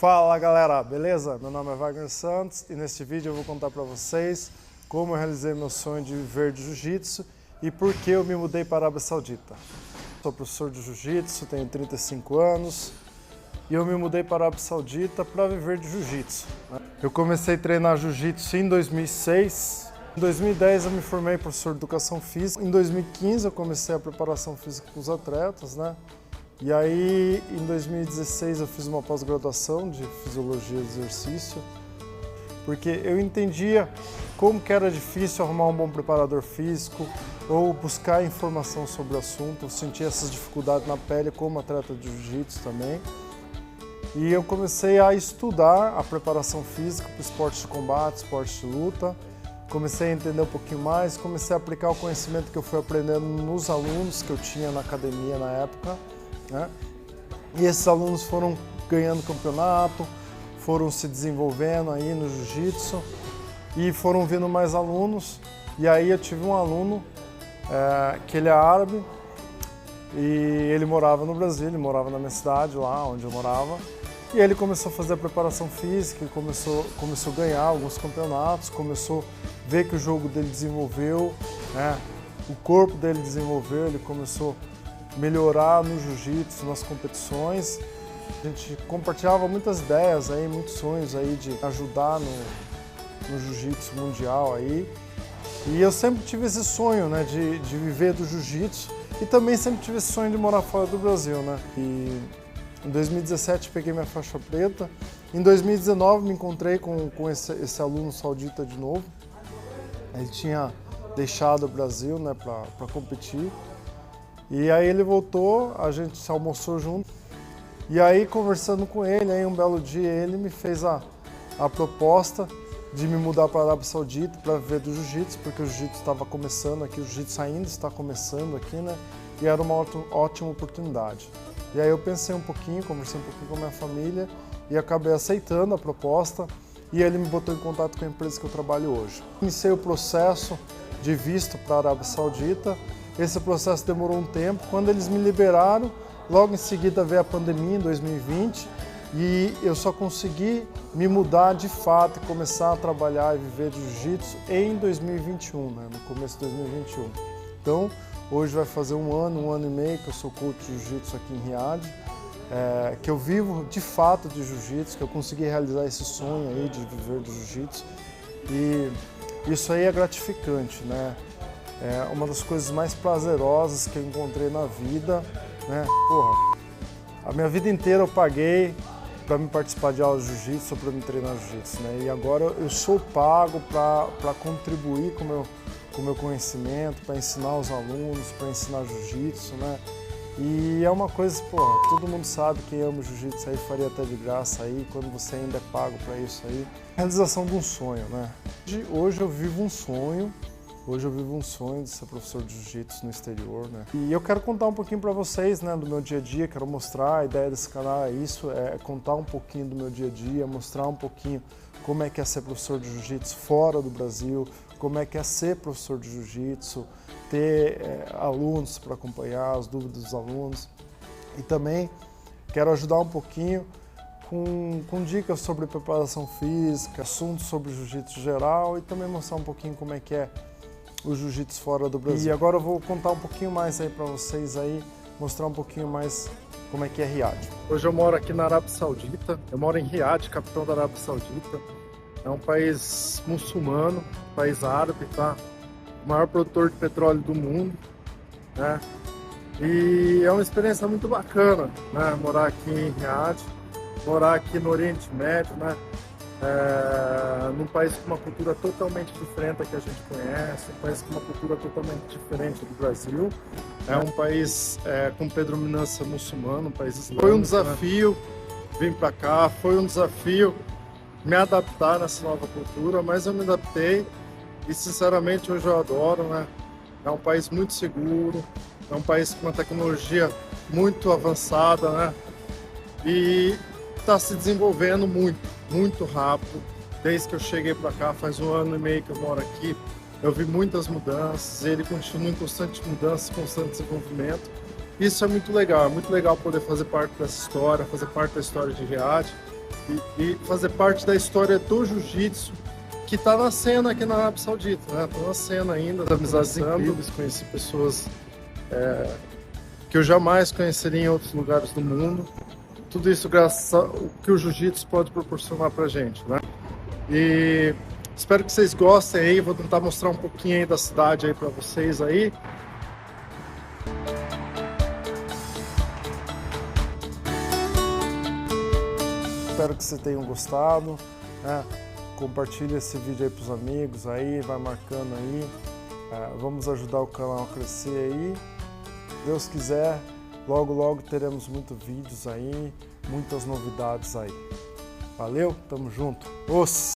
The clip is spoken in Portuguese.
Fala galera, beleza? Meu nome é Wagner Santos e neste vídeo eu vou contar para vocês como eu realizei meu sonho de viver de Jiu-Jitsu e por que eu me mudei para a Arábia Saudita. Sou professor de Jiu-Jitsu, tenho 35 anos e eu me mudei para a Arábia Saudita para viver de Jiu-Jitsu. Eu comecei a treinar Jiu-Jitsu em 2006. Em 2010 eu me formei professor de Educação Física. Em 2015 eu comecei a preparação física com os atletas, né? E aí, em 2016, eu fiz uma pós-graduação de Fisiologia do Exercício, porque eu entendia como que era difícil arrumar um bom preparador físico ou buscar informação sobre o assunto. Eu sentia essas dificuldades na pele como atleta de Jiu-Jitsu também. E eu comecei a estudar a preparação física para o esporte de combate, esporte de luta. Comecei a entender um pouquinho mais, comecei a aplicar o conhecimento que eu fui aprendendo nos alunos que eu tinha na academia na época. Né? E esses alunos foram ganhando campeonato, foram se desenvolvendo aí no jiu-jitsu e foram vindo mais alunos. E aí eu tive um aluno que ele é árabe e ele morava no Brasil, ele morava na minha cidade, lá onde eu morava. E ele começou a fazer a preparação física, começou a ganhar alguns campeonatos, começou a ver que o jogo dele desenvolveu, né? O corpo dele desenvolveu, ele começou melhorar no jiu-jitsu, nas competições. A gente compartilhava muitas ideias aí, muitos sonhos aí de ajudar no jiu-jitsu mundial aí. E eu sempre tive esse sonho, né, de viver do jiu-jitsu e também sempre tive esse sonho de morar fora do Brasil, né. E em 2017 peguei minha faixa preta. Em 2019 me encontrei com esse aluno saudita de novo. Ele tinha deixado o Brasil, né, para competir. E aí ele voltou, a gente se almoçou junto. E aí, conversando com ele, aí um belo dia ele me fez a proposta de me mudar para a Arábia Saudita para viver do jiu-jitsu, porque o jiu-jitsu estava começando aqui, o jiu-jitsu ainda está começando aqui, né? E era uma ótima oportunidade. E aí eu pensei um pouquinho, conversei um pouquinho com a minha família e acabei aceitando a proposta e ele me botou em contato com a empresa que eu trabalho hoje. Iniciei o processo de visto para a Arábia Saudita. Esse processo demorou um tempo. Quando eles me liberaram, logo em seguida veio a pandemia em 2020 e eu só consegui me mudar de fato e começar a trabalhar e viver de jiu-jitsu em 2021, né, no começo de 2021. Então, hoje vai fazer um ano e meio que eu sou coach de jiu-jitsu aqui em Riad, que eu vivo de fato de jiu-jitsu, que eu consegui realizar esse sonho aí de viver de jiu-jitsu e isso aí é gratificante, né? É uma das coisas mais prazerosas que eu encontrei na vida, né? Porra, a minha vida inteira eu paguei para me participar de aulas de jiu-jitsu, para me treinar jiu-jitsu, né? E agora eu sou pago para contribuir com o meu conhecimento, para ensinar os alunos, para ensinar jiu-jitsu, né? E é uma coisa, porra, todo mundo sabe, quem ama jiu-jitsu aí faria até de graça aí, quando você ainda é pago para isso aí. Realização de um sonho, né? Hoje eu vivo um sonho. Hoje eu vivo um sonho de ser professor de jiu-jitsu no exterior, né? E eu quero contar um pouquinho para vocês, né, do meu dia a dia, quero mostrar, a ideia desse canal é isso, é contar um pouquinho do meu dia a dia, mostrar um pouquinho como é que é ser professor de jiu-jitsu fora do Brasil, como é que é ser professor de jiu-jitsu, ter alunos para acompanhar as dúvidas dos alunos. E também quero ajudar um pouquinho com dicas sobre preparação física, assuntos sobre jiu-jitsu geral e também mostrar um pouquinho como é que é o jiu-jitsu fora do Brasil. E agora eu vou contar um pouquinho mais aí para vocês aí, mostrar um pouquinho mais como é que é Riad. Hoje eu moro aqui na Arábia Saudita, eu moro em Riad, capital da Arábia Saudita. É um país muçulmano, um país árabe, tá? O maior produtor de petróleo do mundo, né? E é uma experiência muito bacana, né? Morar aqui em Riad, morar aqui no Oriente Médio, né? Num país com uma cultura totalmente diferente da que a gente conhece, um país com uma cultura totalmente diferente do Brasil. É um país com predominância muçulmana, um país islâmico. Foi um desafio vir para cá, foi um desafio me adaptar nessa nova cultura, mas eu me adaptei e sinceramente hoje eu adoro, né? É um país muito seguro, é um país com uma tecnologia muito avançada, né? E está se desenvolvendo muito rápido. Desde que eu cheguei para cá, faz um ano e meio que eu moro aqui, eu vi muitas mudanças, ele continua em constante mudança, constante desenvolvimento. Isso é muito legal poder fazer parte dessa história, fazer parte da história de Riad. e fazer parte da história do jiu-jitsu que está nascendo aqui na Arábia Saudita, né? Está nascendo ainda, amizades incríveis, conheci pessoas que eu jamais conheceria em outros lugares do mundo. Tudo isso graças ao que o jiu-jitsu pode proporcionar pra gente, né? E espero que vocês gostem aí, vou tentar mostrar um pouquinho aí da cidade aí para vocês aí. Espero que vocês tenham gostado, né? Compartilhe esse vídeo aí pros amigos aí, vai marcando aí. Vamos ajudar o canal a crescer aí. Deus quiser, logo teremos muitos vídeos aí, muitas novidades aí. Valeu, tamo junto.